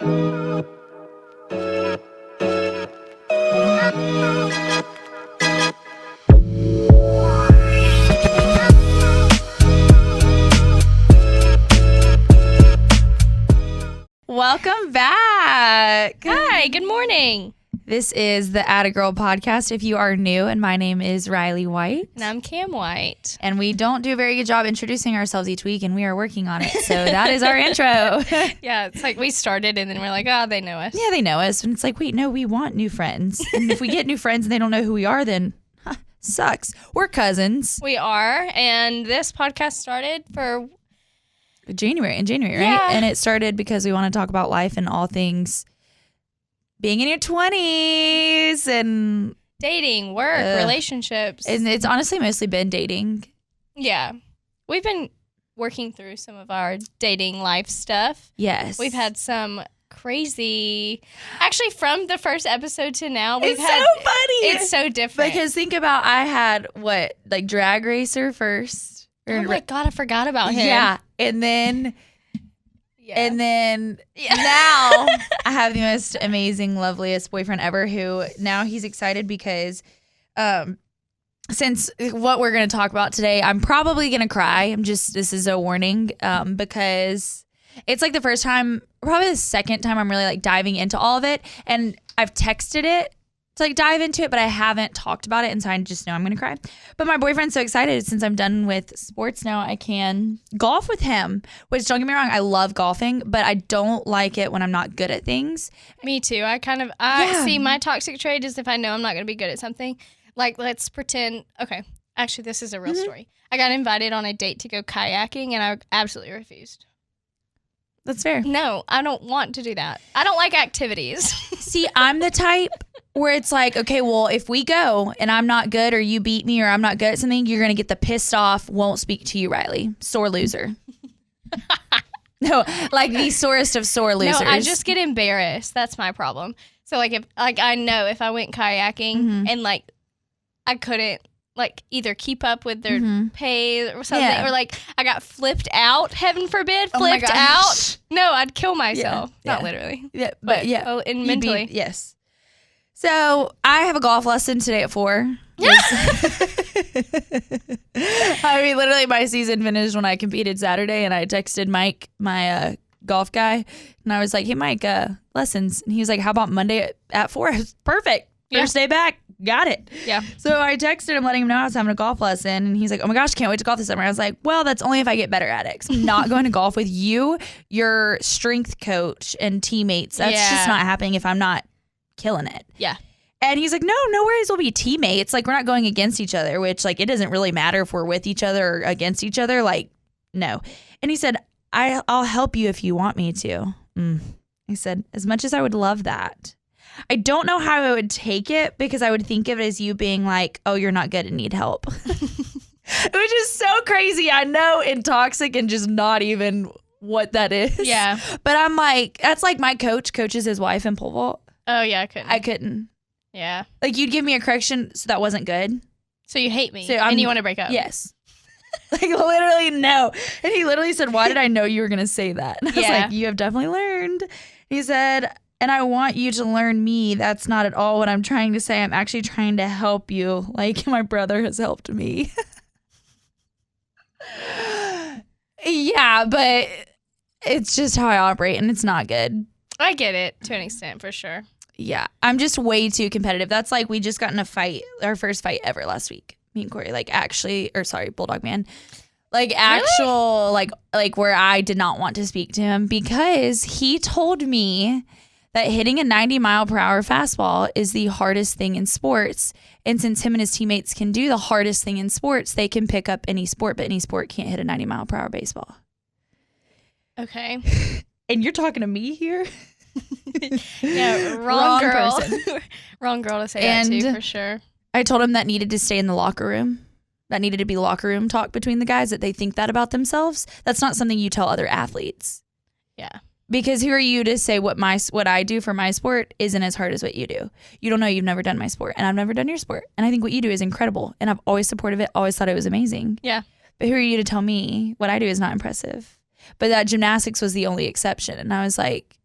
Welcome back. Hi, good morning. This is the AttaGirl podcast if you are new, and my name is Riley White. And I'm Cam White. And we don't do a very good job introducing ourselves each week, and we are working on it. So that is our intro. Yeah, it's like we started and then we're like, oh, they know us. Yeah, they know us. And it's like, wait, no, we want new friends. And if we get new friends and they don't know who we are, then sucks. We're cousins. We are. And this podcast started for In January, right? Yeah. And it started because we want to talk about life and all things being in your 20s and dating, work, relationships. And it's honestly mostly been dating. Yeah. We've been working through some of our dating life stuff. Yes. We've had some crazy, actually from the first episode to now, we've it's had. so funny. It's so different. Because think about, I had Drag Racer first. Oh my God, I forgot about him. Yeah. And then Yeah. now I have the most amazing, loveliest boyfriend ever, who now he's excited because since what we're going to talk about today, I'm probably going to cry. This is a warning, because it's like the first time, probably the second time I'm really diving into all of it. And I've texted it to dive into it, but I haven't talked about it, and so I just know I'm gonna cry. But my boyfriend's so excited since I'm done with sports now, I can golf with him. Which, don't get me wrong, I love golfing, but I don't like it when I'm not good at things. Me too. See, my toxic trait is if I know I'm not gonna be good at something, let's pretend. Okay, actually, this is a real story. I got invited on a date to go kayaking, and I absolutely refused. That's fair. No, I don't want to do that. I don't like activities. See, I'm the type where it's like, okay, well, if we go and I'm not good, or you beat me, or I'm not good at something, you're going to get the pissed off, won't speak to you, Riley. Sore loser. No, the sorest of sore losers. No, I just get embarrassed. That's my problem. So if I know if I went kayaking and I couldn't either keep up with their pay or something, or I got flipped out, heaven forbid, flipped out. No, I'd kill myself. Yeah. Not literally. Yeah, but yeah. Oh, and mentally. Yes. So I have a golf lesson today at 4. Literally my season finished when I competed Saturday, and I texted Mike, my golf guy, and I was like, hey, Mike, lessons. And he was like, how about Monday at 4? Perfect. First day back. Got it. Yeah. So I texted him letting him know I was having a golf lesson, and he's like, oh my gosh, can't wait to golf this summer. I was like, well, that's only if I get better at it. 'Cause I'm not going to golf with you, your strength coach, and teammates. That's just not happening if I'm not killing it. Yeah. And he's like, no worries, we'll be teammates. We're not going against each other, which it doesn't really matter if we're with each other or against each other. No. And he said, I'll help you if you want me to. He said, as much as I would love that, I don't know how I would take it, because I would think of it as you being like, oh, you're not good and need help. Which is so crazy. I know, and toxic, and just not even what that is. Yeah. But I'm like, that's like my coach coaches his wife in pole vault. Oh, yeah, I couldn't. Yeah. You'd give me a correction, so that wasn't good. So you hate me, and you want to break up. Yes. Literally, no. And he literally said, why did I know you were going to say that? And I was like, you have definitely learned. He said, and I want you to learn me. That's not at all what I'm trying to say. I'm actually trying to help you, like my brother has helped me. Yeah, but it's just how I operate, and it's not good. I get it to an extent, for sure. Yeah, I'm just way too competitive. That's we just got in a fight, our first fight ever last week. Me and Corey, Bulldog Man. Actual, really? Where I did not want to speak to him, because he told me that hitting a 90-mile-per-hour fastball is the hardest thing in sports. And since him and his teammates can do the hardest thing in sports, they can pick up any sport, but any sport can't hit a 90-mile-per-hour baseball. Okay. And you're talking to me here? Yeah, wrong girl. Person. Wrong girl to say that to, for sure. I told him that needed to stay in the locker room. That needed to be locker room talk between the guys, that they think that about themselves. That's not something you tell other athletes. Yeah. Because who are you to say what I do for my sport isn't as hard as what you do? You don't know. You've never done my sport, and I've never done your sport. And I think what you do is incredible, and I've always supported it, always thought it was amazing. Yeah. But who are you to tell me what I do is not impressive? But that gymnastics was the only exception. And I was like,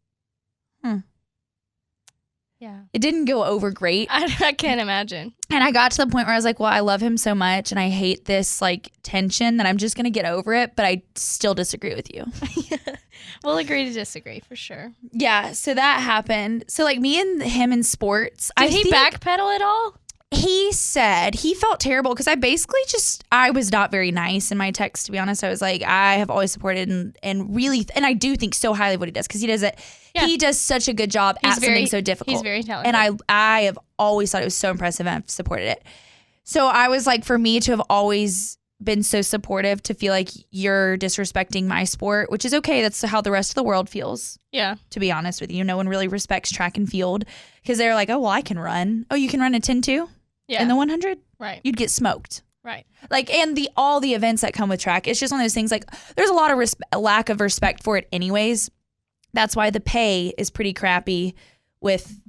Yeah. It didn't go over great. I can't imagine. And I got to the point where I was like, well, I love him so much and I hate this like tension that I'm just going to get over it. But I still disagree with you. We'll agree to disagree for sure. Yeah. So that happened. So like me and him in sports. Did he backpedal at all? He said he felt terrible because I was not very nice in my text, to be honest. I was like, I have always supported and really, and I do think so highly of what he does because he does it. Yeah. He does such a good job at something so difficult. He's very talented. And I have always thought it was so impressive and I've supported it. So I was like, for me to have always been so supportive to feel like you're disrespecting my sport, which is okay. That's how the rest of the world feels. Yeah. To be honest with you, no one really respects track and field because they're like, oh, well, I can run. Oh, you can run a 10-2? Yeah. In the 100? Right. You'd get smoked. Right. Like, and all the events that come with track, it's just one of those things like there's a lot of lack of respect for it anyways. That's why the pay is pretty crappy with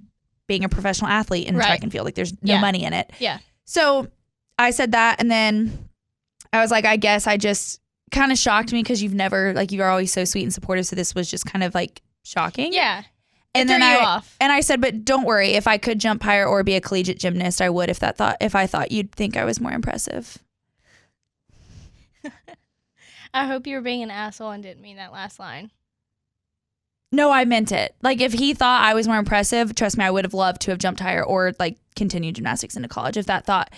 being a professional athlete in track and field. Like there's no money in it. Yeah. So I said that and then I was like, I guess I just kind of shocked me because you're always so sweet and supportive. So this was just kind of like shocking. Yeah. And then I said, but don't worry, if I could jump higher or be a collegiate gymnast, I would if I thought you'd think I was more impressive. I hope you were being an asshole and didn't mean that last line. No, I meant it. Like if he thought I was more impressive, trust me, I would have loved to have jumped higher or like continued gymnastics into college if that thought.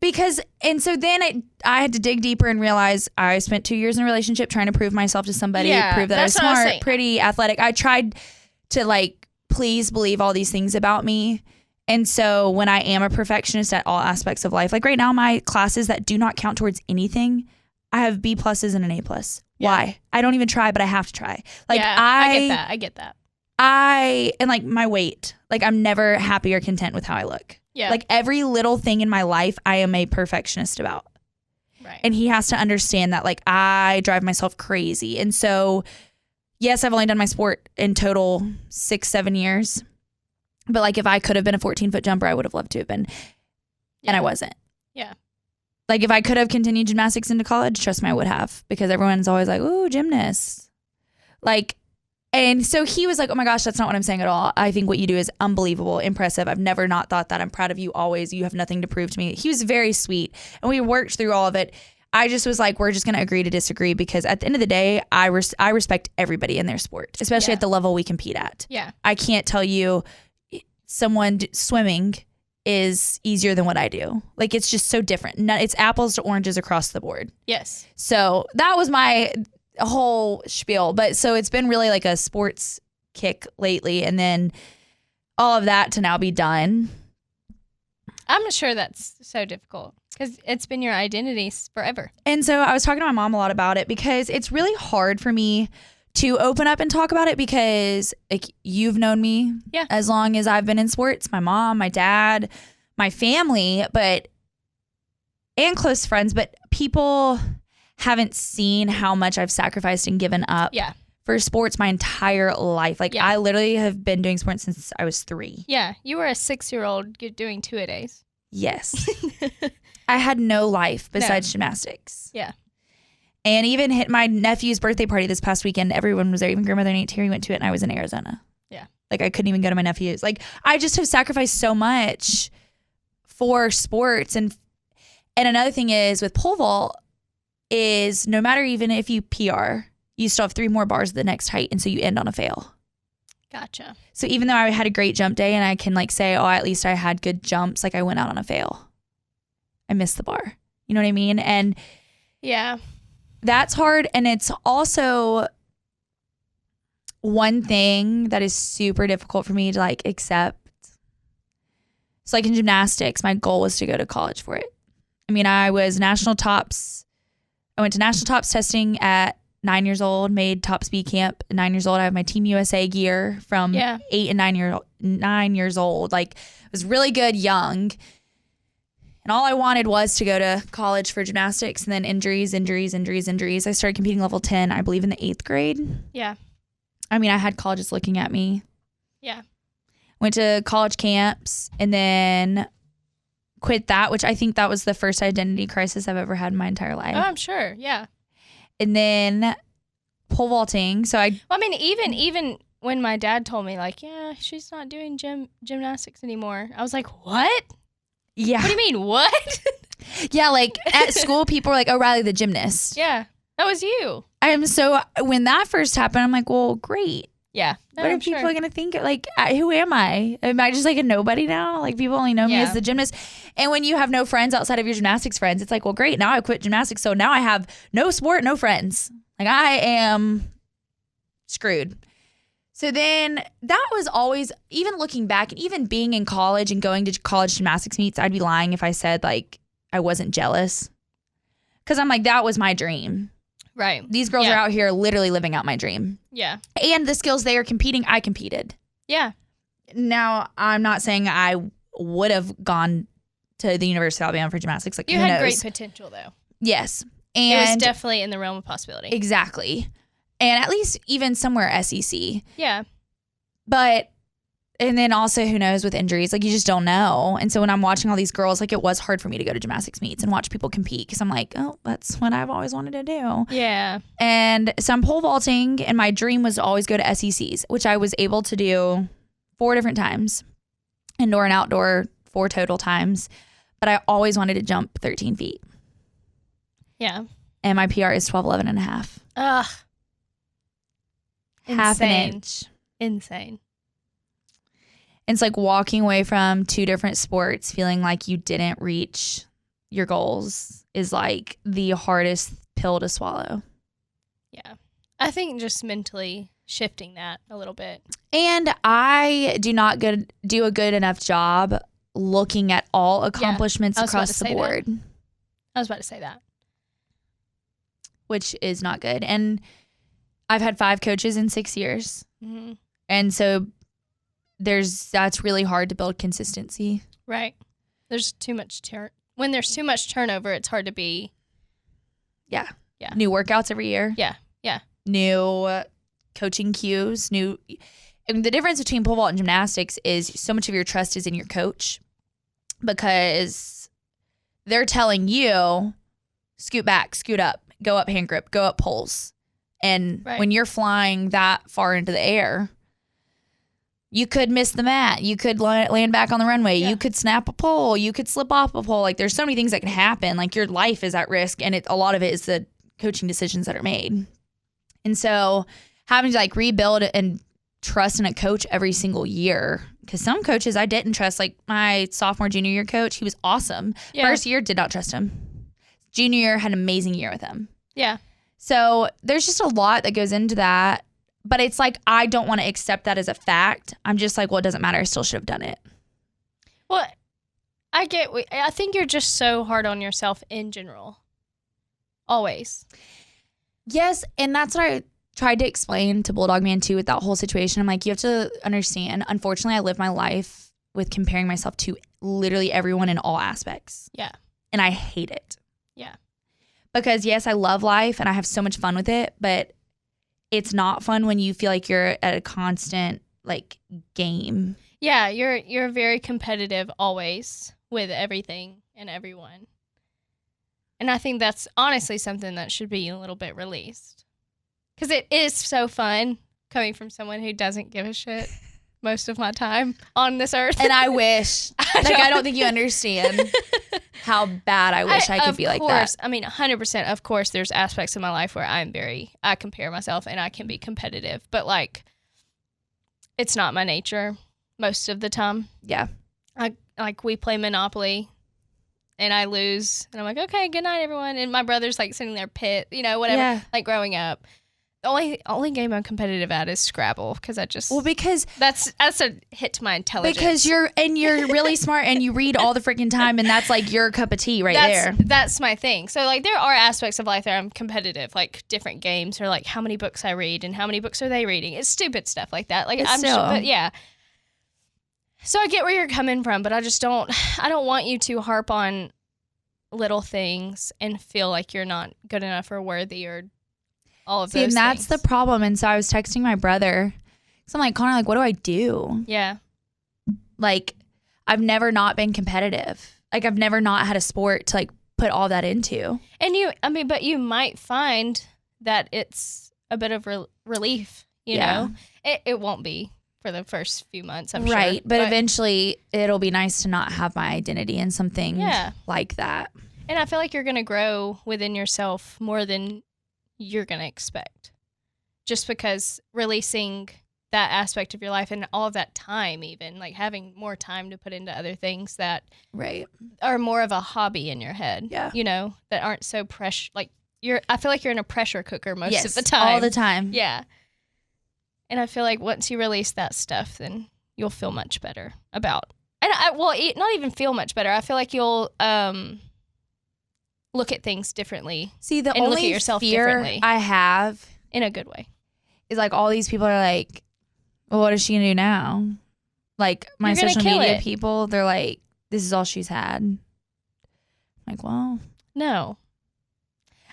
So then I had to dig deeper and realize I spent 2 years in a relationship trying to prove myself to somebody, prove that I was smart, pretty, athletic. I tried to like please believe all these things about me. And so when I am a perfectionist at all aspects of life, like right now, my classes that do not count towards anything, I have B pluses and an A plus. Yeah. Why? I don't even try, but I have to try. Like I get that. And like my weight, like I'm never happy or content with how I look. Yeah. Like every little thing in my life, I am a perfectionist about. Right. And he has to understand that like I drive myself crazy. And so yes, I've only done my sport in total 6-7 years. But like if I could have been a 14-foot jumper, I would have loved to have been. Yeah. And I wasn't. Yeah. Like if I could have continued gymnastics into college, trust me, I would have. Because everyone's always like, ooh, gymnasts. Like, and so he was like, oh my gosh, that's not what I'm saying at all. I think what you do is unbelievable, impressive. I've never not thought that. I'm proud of you always. You have nothing to prove to me. He was very sweet. And we worked through all of it. I just was like, we're just going to agree to disagree because at the end of the day, I respect everybody in their sport, especially at the level we compete at. Yeah. I can't tell you someone swimming is easier than what I do. Like, it's just so different. It's apples to oranges across the board. Yes. So that was my whole spiel. But so it's been really like a sports kick lately. And then all of that to now be done. I'm sure that's so difficult. Because it's been your identity forever. And so I was talking to my mom a lot about it because it's really hard for me to open up and talk about it because like you've known me as long as I've been in sports. My mom, my dad, my family, and close friends. But people haven't seen how much I've sacrificed and given up for sports my entire life. Like I literally have been doing sports since I was 3. Yeah. You were a 6-year-old doing 2-a-days. Yes. I had no life besides gymnastics. Yeah. And even hit my nephew's birthday party this past weekend. Everyone was there. Even grandmother Nate Terry went to it and I was in Arizona. Yeah. Like I couldn't even go to my nephew's. Like I just have sacrificed so much for sports. And another thing is with pole vault is no matter even if you PR, you still have 3 more bars at the next height. And so you end on a fail. Gotcha. So even though I had a great jump day and I can like say, oh, at least I had good jumps. Like I went out on a fail. I missed the bar. You know what I mean? And yeah, that's hard. And it's also one thing that is super difficult for me to like accept. So like in gymnastics, my goal was to go to college for it. I mean, I was national tops. I went to national tops testing at 9 years old, made top speed camp at 9 years old. I have my Team USA gear from 8 and 9 years old. Like I was really good young. And all I wanted was to go to college for gymnastics, and then injuries. I started competing level 10, I believe in the 8th grade. Yeah. I mean, I had colleges looking at me. Yeah. Went to college camps and then quit that, which I think that was the first identity crisis I've ever had in my entire life. Oh, I'm sure. Yeah. And then pole vaulting. So even when my dad told me, like, yeah, she's not doing gymnastics anymore, I was like, what? Yeah. What do you mean, what? Yeah, like at school, people were like, oh, Riley, the gymnast. Yeah, that was you. When that first happened, I'm like, well, great. Yeah. What are people going to think? Like, who am I? Am I just like a nobody now? Like, people only know me as the gymnast. And when you have no friends outside of your gymnastics friends, it's like, well, great. Now I quit gymnastics. So now I have no sport, no friends. Like, I am screwed. So then that was always, even looking back and even being in college and going to college gymnastics meets, I'd be lying if I said like I wasn't jealous. Because I'm like, that was my dream. Right. These girls are out here literally living out my dream. Yeah. And the skills they are competing, I competed. Yeah. Now, I'm not saying I would have gone to the University of Alabama for gymnastics. Like, you had great potential, though. Yes. And it was definitely in the realm of possibility. Exactly. And at least even somewhere SEC. Yeah. But, and then also, who knows with injuries? Like, you just don't know. And so when I'm watching all these girls, like, it was hard for me to go to gymnastics meets and watch people compete because I'm like, oh, that's what I've always wanted to do. Yeah. And so I'm pole vaulting, and my dream was to always go to SECs, which I was able to do 4 different times, indoor and outdoor, 4 total times. But I always wanted to jump 13 feet. Yeah. And my PR is 12:11 and a half. Ugh. Half an Insane. inch. Insane. It's like walking away from 2 different sports, feeling like you didn't reach your goals is like the hardest pill to swallow. Yeah. I think just mentally shifting that a little bit. And I do not do a good enough job looking at all accomplishments across the board. I was about to say that. Which is not good. And I've had 5 coaches in 6 years. Mm-hmm. And so that's really hard to build consistency. Right. There's too much when there's too much turnover, it's hard to be. Yeah. New workouts every year. Yeah. New coaching cues. And the difference between pole vault and gymnastics is so much of your trust is in your coach because they're telling you, scoot back, scoot up, go up hand grip, go up poles. And when you're flying that far into the air, you could miss the mat. You could land back on the runway. Yeah. You could snap a pole. You could slip off a pole. Like, there's so many things that can happen. Like, your life is at risk, and a lot of it is the coaching decisions that are made. And so having to, like, rebuild and trust in a coach every single year, because some coaches I didn't trust. Like, my sophomore, junior year coach, he was awesome. Yeah. First year, did not trust him. Junior year, had an amazing year with him. Yeah. So there's just a lot that goes into that. But it's like, I don't want to accept that as a fact. I'm just like, well, it doesn't matter. I still should have done it. Well, I think you're just so hard on yourself in general. Always. Yes, and that's what I tried to explain to Bulldog Man too with that whole situation. I'm like, you have to understand, unfortunately, I live my life with comparing myself to literally everyone in all aspects. Yeah. And I hate it. Yeah. Because yes, I love life and I have so much fun with it, but it's not fun when you feel like you're at a constant like game. Yeah, you're very competitive always with everything and everyone. And I think that's honestly something that should be a little bit released. Because it is so fun coming from someone who doesn't give a shit most of my time on this earth. And I wish. I don't think you understand how bad I wish I could be like that. I mean, 100%. Of course, there's aspects of my life where I compare myself and I can be competitive. But, like, it's not my nature most of the time. Yeah. We play Monopoly. And I lose. And I'm like, okay, good night, everyone. And my brother's, like, sitting there whatever. Yeah. Like, growing up. The only game I'm competitive at is Scrabble because because that's a hit to my intelligence. Because you're really smart and you read all the freaking time and that's like your cup of tea there. That's my thing. So like there are aspects of life that I'm competitive, like different games or like how many books I read and how many books are they reading. It's stupid stuff like that. Like but yeah. So I get where you're coming from, but I don't want you to harp on little things and feel like you're not good enough or worthy or all of those things. And that's the problem. And so I was texting my brother. So I'm like, Connor, like, what do I do? Yeah. Like, I've never not been competitive. Like, I've never not had a sport to, like, put all that into. And but you might find that it's a bit of relief, you know? It won't be for the first few months, I'm sure. Right, but eventually it'll be nice to not have my identity in something like that. And I feel like you're going to grow within yourself more than you're going to expect. Just because releasing that aspect of your life and all of that time, even like having more time to put into other things that are more of a hobby in your head, that aren't so pressure. Like I feel like you're in a pressure cooker most of the time. All the time. Yeah. And I feel like once you release that stuff, then you'll feel much better about. And not even feel much better. I feel like you'll look at things differently. See, the and only look at yourself fear differently. I have in a good way is like all these people are like, well, what is she gonna do now? Like my social media people, they're like, this is all she's had. I'm like, well, no.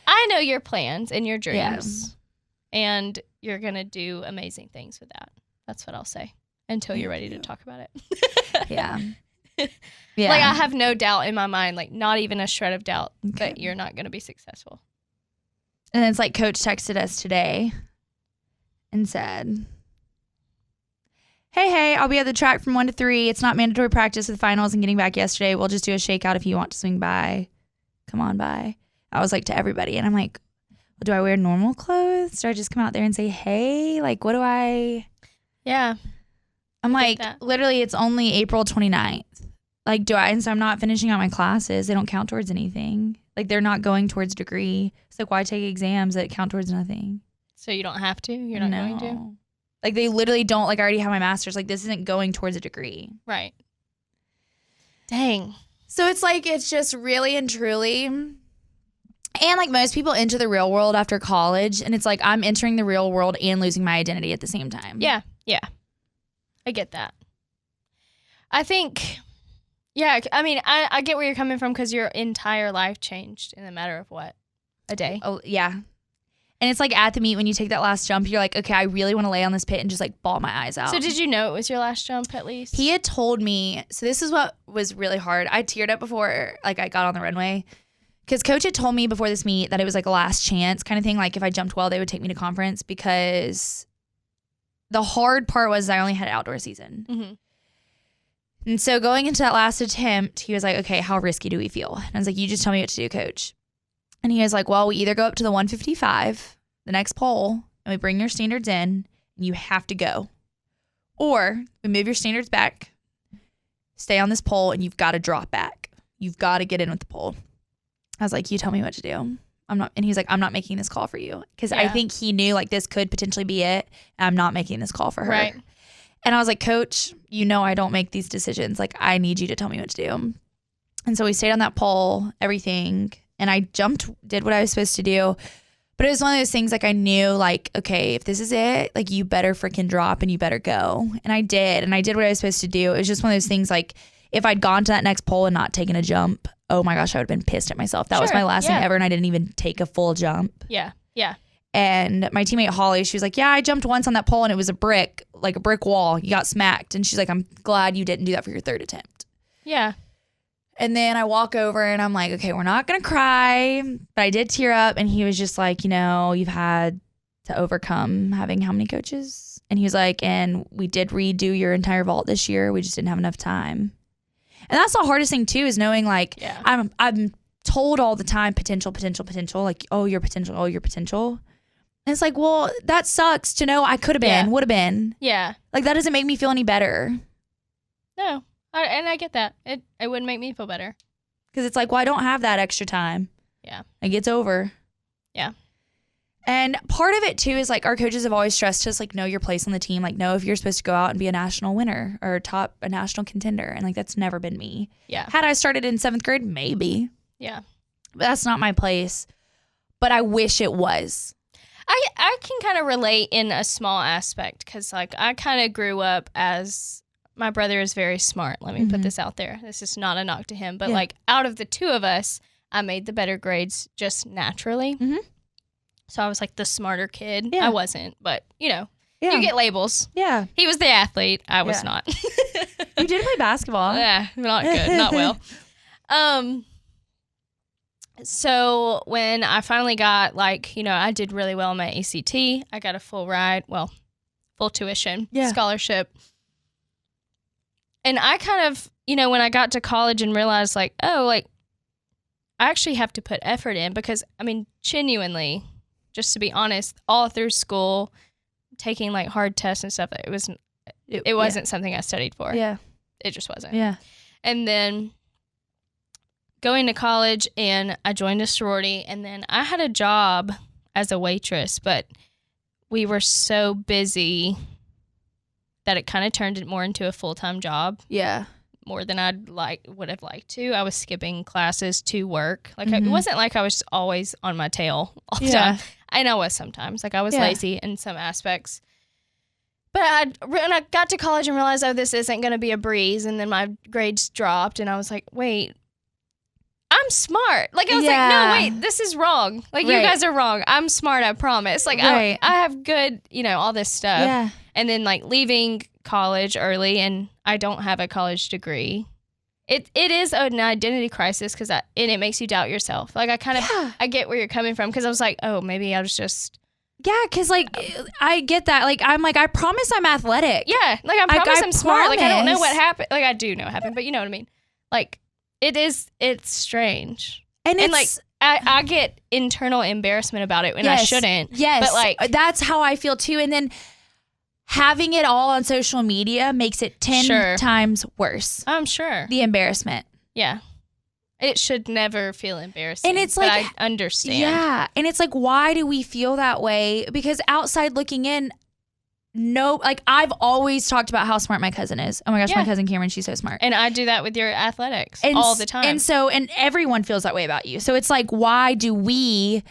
I know your plans and your dreams, and you're gonna do amazing things with that. That's what I'll say until you're ready to talk about it. Yeah. Like I have no doubt in my mind, like not even a shred of doubt that you're not gonna be successful. And it's like Coach texted us today and said, hey, I'll be at the track from 1 to 3. It's not mandatory practice with finals and getting back yesterday. We'll just do a shakeout if you want to swing by. Come on by. I was like to everybody. And I'm like, well, do I wear normal clothes? Do I just come out there and say, hey? Like, what do I? Yeah. I'm like, literally, it's only April 29th. Like, and so I'm not finishing out my classes. They don't count towards anything. Like, they're not going towards a degree. It's like, why take exams that count towards nothing? So you don't have to? You're not going to? Like, they literally don't. Like, I already have my master's. Like, this isn't going towards a degree. Right. Dang. So it's like, it's just really and truly. And like most people enter the real world after college. And it's like, I'm entering the real world and losing my identity at the same time. Yeah. Yeah. I get that. I think, I mean, I get where you're coming from because your entire life changed in a matter of what? A day? Oh, yeah. And it's like at the meet when you take that last jump, you're like, okay, I really want to lay on this pit and just like bawl my eyes out. So did you know it was your last jump at least? He had told me, so this is what was really hard. I teared up before like I got on the runway because Coach had told me before this meet that it was like a last chance kind of thing. Like if I jumped well, they would take me to conference because the hard part was I only had outdoor season. Mm-hmm. And so going into that last attempt, he was like, okay, how risky do we feel? And I was like, you just tell me what to do, Coach. And he was like, well, we either go up to the 155, the next pole, and we bring your standards in, and you have to go. Or we move your standards back, stay on this pole, and you've got to drop back. You've got to get in with the pole. I was like, you tell me what to do. And he's like, I'm not making this call for you. Because I think he knew like this could potentially be it. And I'm not making this call for her. Right. And I was like, Coach, you know I don't make these decisions. Like, I need you to tell me what to do. And so we stayed on that pole, everything. And I jumped, did what I was supposed to do. But it was one of those things like I knew like, okay, if this is it, like you better freaking drop and you better go. And I did. And I did what I was supposed to do. It was just one of those things like if I'd gone to that next pole and not taken a jump, oh my gosh, I would have been pissed at myself. That was my last thing ever. And I didn't even take a full jump. Yeah. Yeah. And my teammate Holly, she was like, yeah, I jumped once on that pole and it was a brick, like a brick wall. You got smacked. And she's like, I'm glad you didn't do that for your third attempt. Yeah. And then I walk over and I'm like, okay, we're not going to cry. But I did tear up. And he was just like, you know, you've had to overcome having how many coaches? And he was like, and we did redo your entire vault this year. We just didn't have enough time. And that's the hardest thing too, is knowing like, I'm told all the time, potential, like, oh, your potential. And it's like, well, that sucks to know I could have been, would have been. Yeah. Like, that doesn't make me feel any better. No. And I get that. It wouldn't make me feel better. Because it's like, well, I don't have that extra time. Yeah. Like, it's over. Yeah. And part of it, too, is like our coaches have always stressed us, like, know your place on the team. Like, know if you're supposed to go out and be a national winner or a national contender. And, like, that's never been me. Yeah. Had I started in 7th grade, maybe. Yeah. But that's not my place. But I wish it was. I can kind of relate in a small aspect because, like, I kind of grew up as my brother is very smart. Let me put this out there. This is not a knock to him. But, like, out of the two of us, I made the better grades just naturally. Mm-hmm. So I was, like, the smarter kid. Yeah. I wasn't. But, you know, you get labels. Yeah. He was the athlete. I was not. You did play basketball. Yeah. Not good. Not well. So when I finally got, like, you know, I did really well on my ACT. I got a full full tuition, scholarship. And I kind of, when I got to college and realized like, oh, like I actually have to put effort in because, I mean, genuinely, just to be honest, all through school, taking like hard tests and stuff, it wasn't something I studied for. Yeah. It just wasn't. Yeah. And then going to college and I joined a sorority and then I had a job as a waitress, but we were so busy that it kind of turned it more into a full-time job. Yeah. More than would have liked to. I was skipping classes to work. Like it wasn't like I was always on my tail all the time. And I was sometimes. Like I was lazy in some aspects. But when I got to college and realized, oh, this isn't going to be a breeze, and then my grades dropped, and I was like, wait, I'm smart. Like I was like, no, wait, this is wrong. Like you guys are wrong. I'm smart, I promise. Like I have good, all this stuff. Yeah. And then like leaving college early, and I don't have a college degree. It is an identity crisis and it makes you doubt yourself. Like I get where you're coming from because I was like, oh, maybe I was just. Yeah, because, like, I get that. Like, I'm like, I promise I'm athletic. Yeah, like, I promise I'm smart. Like, I don't know what happened. Like, I do know what happened, but you know what I mean? Like, it's strange. And like, I get internal embarrassment about it when I shouldn't. Yes, but like, that's how I feel, too. And then having it all on social media makes it 10 times worse. I'm sure. The embarrassment. Yeah. It should never feel embarrassing. And it's like, I understand. Yeah. And it's like, why do we feel that way? Because outside looking in, I've always talked about how smart my cousin is. Oh my gosh, my cousin Cameron, she's so smart. And I do that with your athletics all the time. And everyone feels that way about you. So it's like, why do we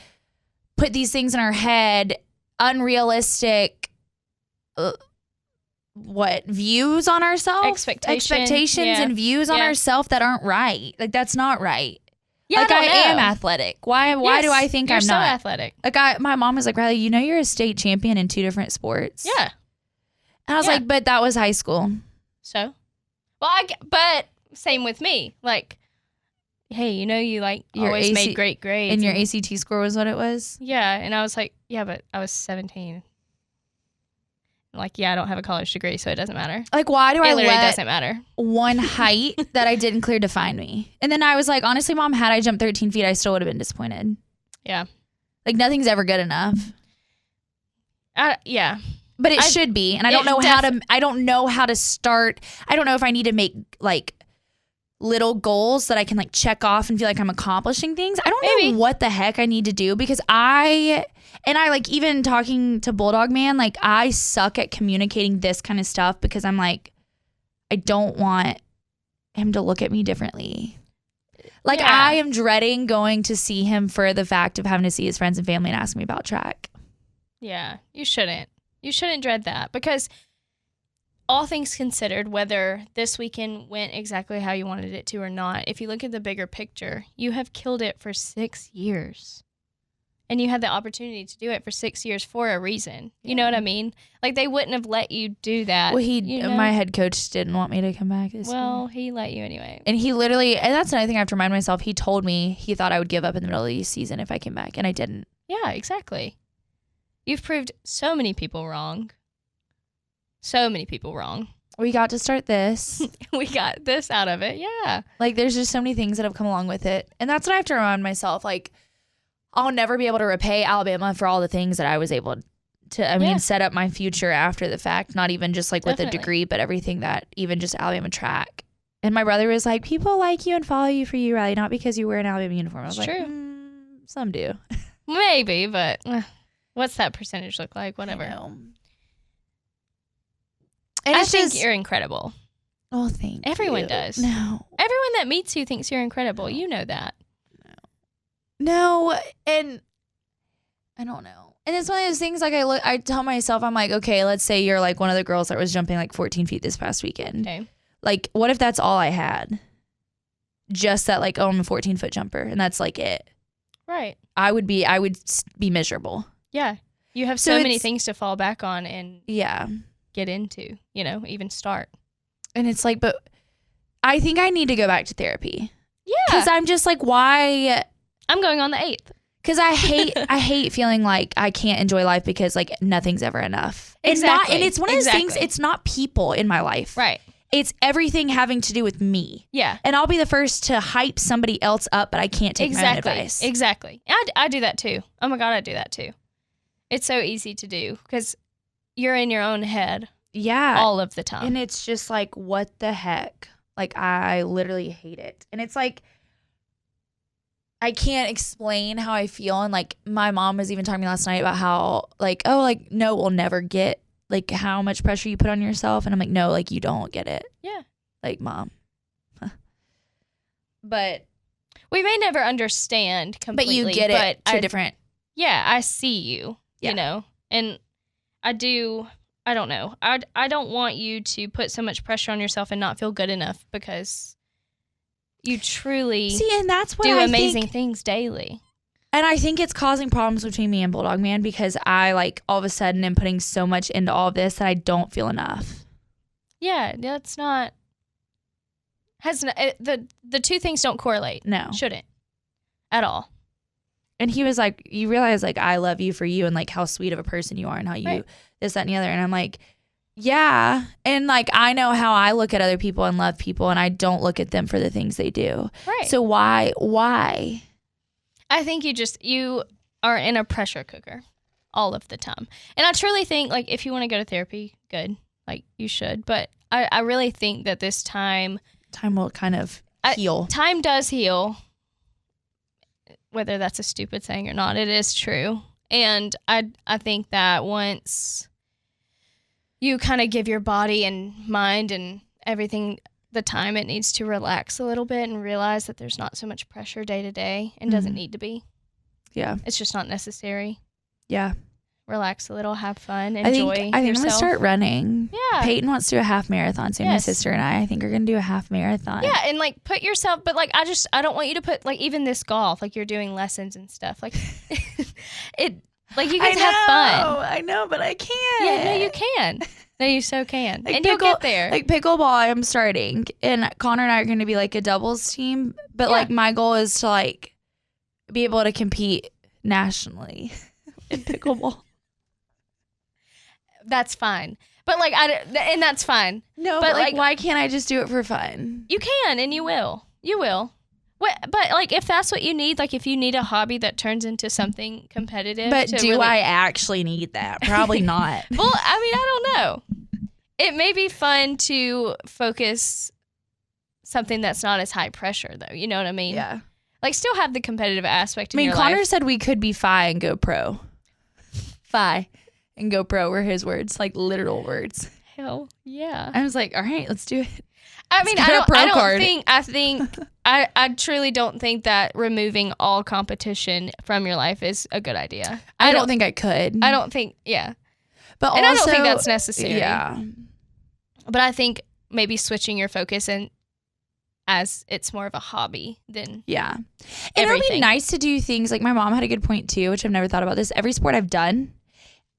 put these things in our head, unrealistic, views on ourselves, expectations and views on ourselves that aren't right. Like that's not right. Yeah, like I am athletic. Why do I think I'm so not athletic? Like my mom was like, Riley, you're a state champion in 2 different sports. Yeah. And I was like, but that was high school. So, but same with me. Like, hey, you like always made great grades. And your ACT score was what it was? Yeah. And I was like, yeah, but I was 17. Like, I don't have a college degree, so it doesn't matter. Like, why do I let doesn't matter. one height that I didn't clear define me? And then I was like, honestly, Mom, had I jumped 13 feet, I still would have been disappointed. Yeah. Like, nothing's ever good enough. Yeah. But it should be. And I don't know how to start. I don't know if I need to make, like, little goals that I can, like, check off and feel like I'm accomplishing things. I don't know what the heck I need to do because like even talking to Bulldog Man, like I suck at communicating this kind of stuff because I'm like, I don't want him to look at me differently. Like I am dreading going to see him for the fact of having to see his friends and family and ask me about track. Yeah, you shouldn't. You shouldn't dread that because all things considered, whether this weekend went exactly how you wanted it to or not, if you look at the bigger picture, you have killed it for 6 years. And you had the opportunity to do it for 6 years for a reason. You know what I mean? Like, they wouldn't have let you do that. Well, my head coach didn't want me to come back this year. He let you anyway. And he literally, and that's another thing I have to remind myself, he told me he thought I would give up in the middle of the season if I came back, and I didn't. Yeah, exactly. You've proved so many people wrong. So many people wrong. We got to start this. We got this out of it, yeah. Like, there's just so many things that have come along with it. And that's what I have to remind myself, like, I'll never be able to repay Alabama for all the things that I was able to, set up my future after the fact, not even just like with a degree, but everything that even just Alabama track. And my brother was like, people like you and follow you for you, Riley, not because you wear an Alabama uniform. I was like, some do. Maybe, but what's that percentage look like? Whatever. And I think you're incredible. Oh, thank you. Everyone does. No. Everyone that meets you thinks you're incredible. You know that. No, and I don't know. And it's one of those things, like, I tell myself, I'm like, okay, let's say you're like one of the girls that was jumping like 14 feet this past weekend. Okay. Like, what if that's all I had? Just that, like, I'm a 14-foot jumper, and that's like it. Right. I would be miserable. Yeah. You have so many things to fall back on and get into, even start. And it's like, but I think I need to go back to therapy. Yeah. Because I'm just like, why? I'm going on the 8th. Because I hate feeling like I can't enjoy life because like nothing's ever enough. Exactly. And it's one of those things, it's not people in my life. Right. It's everything having to do with me. Yeah. And I'll be the first to hype somebody else up, but I can't take my own advice. Exactly. I do that too. Oh my God, I do that too. It's so easy to do because you're in your own head. Yeah. All of the time. And it's just like, what the heck? Like, I literally hate it. And it's like, I can't explain how I feel. And like, my mom was even talking to me last night about how like, oh, like, no, we'll never get like how much pressure you put on yourself. And I'm like, no, like, you don't get it. Yeah. Like, Mom. But we may never understand completely. But you get it to different. Yeah, I see you, you know, and I don't know. I don't want you to put so much pressure on yourself and not feel good enough because you truly and that's what do I amazing think, things daily. And I think it's causing problems between me and Bulldog Man because I like all of a sudden am putting so much into all of this that I don't feel enough. Yeah, that's not the two things don't correlate. No. Shouldn't at all. And he was like, you realize like I love you for you and like how sweet of a person you are and how you this, that, and the other. And I'm like, yeah. And like I know how I look at other people and love people and I don't look at them for the things they do. Right. So why? I think you are in a pressure cooker all of the time. And I truly think like if you want to go to therapy, good. Like you should. But I really think that this time will kind of heal. Time does heal. Whether that's a stupid saying or not, it is true. And I think that once you kind of give your body and mind and everything the time it needs to relax a little bit and realize that there's not so much pressure day to day and doesn't need to be. Yeah. It's just not necessary. Yeah. Relax a little, have fun, enjoy I think yourself. I'm going to start running. Yeah. Peyton wants to do a half marathon. So my sister and I think are going to do a half marathon. Yeah. And like put yourself, but like, I don't want you to put like even this golf, like you're doing lessons and stuff. Like like you guys have fun. I know, but I can't. Yeah, no, you can. No, you so can. Like and you'll get there. Like pickleball, I'm starting. And Connor and I are going to be like a doubles team. But like my goal is to like be able to compete nationally in pickleball. That's fine. But like, and that's fine. No, but like, why can't I just do it for fun? You can, and you will. You will. But like, if that's what you need, like if you need a hobby that turns into something competitive. But do I actually need that? Probably not. Well, I mean, I don't know. It may be fun to focus something that's not as high pressure, though. You know what I mean? Yeah. Like, still have the competitive aspect in your life. Connor said we could be Phi and go pro. Phi and go pro were his words, like literal words. Hell yeah. I was like, all right, let's do it. I mean, I truly don't think that removing all competition from your life is a good idea. I don't think I could. I don't think, yeah. But and also, I don't think that's necessary. Yeah. But I think maybe switching your focus and as it's more of a hobby than and it would be nice to do things like my mom had a good point too, which I've never thought about this. Every sport I've done,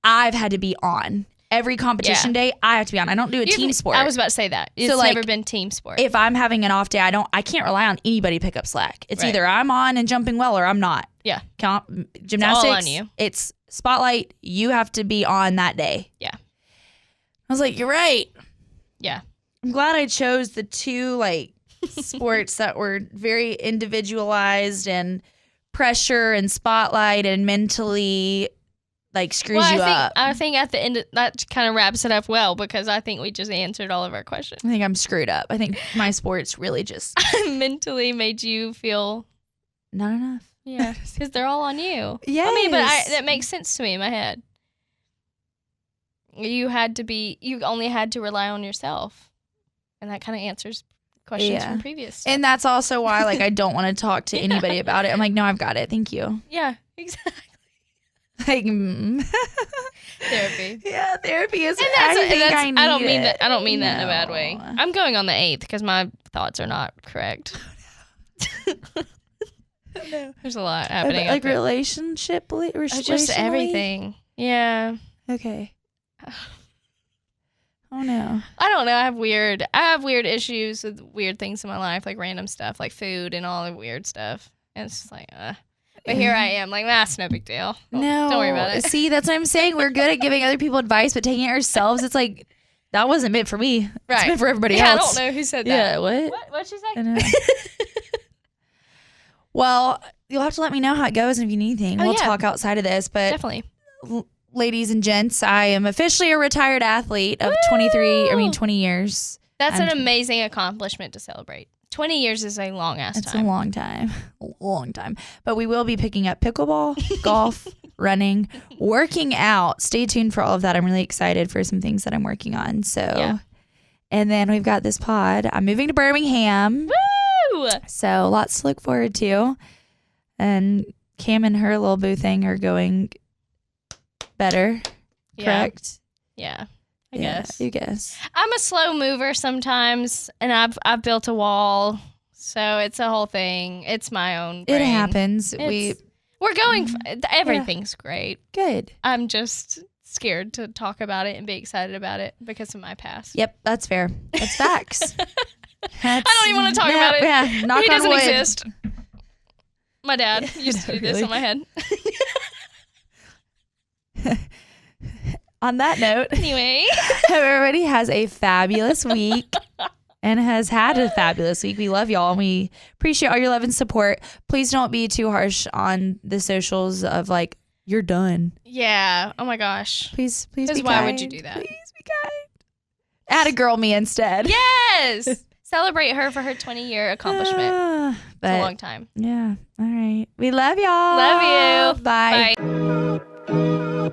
I've had to be on. Every competition day, I have to be on. I don't do a team sport. I was about to say that. It's never been team sport. If I'm having an off day, I can't rely on anybody to pick up slack. It's either I'm on and jumping well or I'm not. Yeah. Gymnastics, it's all on you. It's spotlight. You have to be on that day. Yeah. I was like, you're right. Yeah. I'm glad I chose the two like sports that were very individualized and pressure and spotlight and mentally like screws you up. I think at the end that kind of wraps it up well because I think we just answered all of our questions. I think I'm screwed up. I think my sports really just mentally made you feel not enough. Yeah, because they're all on you. Yeah, I mean, but that makes sense to me in my head. You only had to rely on yourself, and that kind of answers questions from previous stuff. And that's also why, like, I don't want to talk to anybody about it. I'm like, no, I've got it. Thank you. Yeah, exactly. Like, therapy. Yeah, therapy is. I don't mean that. I don't mean that in a bad way. I'm going on the 8th because my thoughts are not correct. No. There's a lot happening. Like relationship, just everything. Yeah. Okay. Oh no. I don't know. I have weird issues with weird things in my life, like random stuff, like food and all the weird stuff. And it's just like, But here I am, like, that's no big deal. No. Don't worry about it. See, that's what I'm saying. We're good at giving other people advice, but taking it ourselves, it's like, that wasn't meant for me. Right. It's meant for everybody yeah, else. I don't know who said that. Yeah, what? What'd she I say? know. Well, you'll have to let me know how it goes and if you need anything. We'll talk outside of this. But Definitely. Ladies and gents, I am officially a retired athlete of 20 years. That's an amazing accomplishment to celebrate. 20 years is a long-ass time. It's a long time. A long time. But we will be picking up pickleball, golf, running, working out. Stay tuned for all of that. I'm really excited for some things that I'm working on. So, And then we've got this pod. I'm moving to Birmingham. Woo! So lots to look forward to. And Cam and her little boo thing are going better. Correct? Yeah. I guess. You guess. I'm a slow mover sometimes, and I've built a wall, so it's a whole thing. It's my own brain. It happens. We're going. Everything's great. Good. I'm just scared to talk about it and be excited about it because of my past. Yep, that's fair. That's facts. I don't even want to talk about it. Yeah, knock he on doesn't wood. exist. My dad used to do this Really? on my head. On that note, Anyway, hope everybody has a fabulous week and has had a fabulous week. We love y'all and we appreciate all your love and support. Please don't be too harsh on the socials of like, you're done. yeah. Oh my gosh. Please be kind. Why would you do that? Please be kind. AttaGirl me instead. Yes. Celebrate her for her 20-year accomplishment. It's a long time. Yeah. All right. We love y'all. Love you. Bye. Bye.